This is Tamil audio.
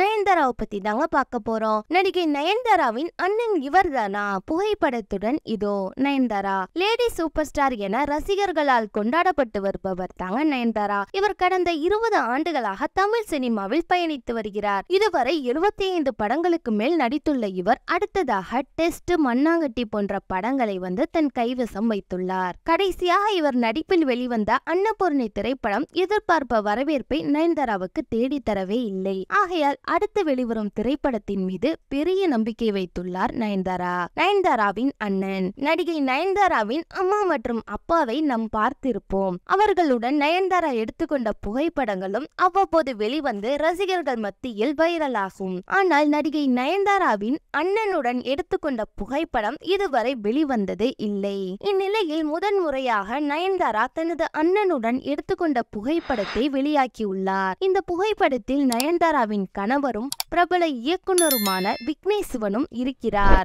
நயன்தாராவை பத்தி தாங்க பார்க்க போறோம். நடிகை நயன்தாராவின் அண்ணன் இவர்தானா? புகைப்படத்துடன் இதோ நயன்தாரா. லேடி சூப்பர் ஸ்டார் என ரசிகர்களால் கொண்டாடப்பட்டு வருபவர் தாங்க நயன்தாரா. இவர் கடந்த 20 ஆண்டுகளாக தமிழ் சினிமாவில் பயணித்து வருகிறார். இதுவரை 75 படங்களுக்கு மேல் நடித்துள்ள இவர் அடுத்ததாக டெஸ்ட், மண்ணாங்கட்டி போன்ற படங்களை தன் கைவசம் வைத்துள்ளார். கடைசியாக இவர் நடிப்பில் வெளிவந்த அன்னபூர்ணி திரைப்படம் எதிர்பார்ப்ப வரவேற்பை நயன்தாராவுக்கு தேடித்தரவே இல்லை. ஆகையால் அடுத்து வெளிவரும் திரைப்படத்தின் மீது பெரிய நம்பிக்கை வைத்துள்ளார் நயன்தாரா. நயன்தாராவின் அண்ணன். நடிகை நயன்தாராவின் அம்மா மற்றும் அப்பாவை நாம் பார்த்திருப்போம். அவர்களுடன் நயன்தாரா எடுத்துக்கொண்ட புகைப்படங்களும் அவ்வப்போது வெளிவந்து ரசிகர்கள் மத்தியில் வைரலாகும். ஆனால் நடிகை நயன்தாராவின் அண்ணனுடன் எடுத்துக்கொண்ட புகைப்படம் இதுவரை வெளிவந்தது இல்லை. இந்நிலையில் முதன்முறையாக நயன்தாரா தனது அண்ணனுடன் எடுத்துக்கொண்ட புகைப்படத்தை வெளியாக்கியுள்ளார். இந்த புகைப்படத்தில் நயன்தாராவின் கணவரும் பிரபல இயக்குனருமான விக்னேஷ் சிவனும் இருக்கிறார்.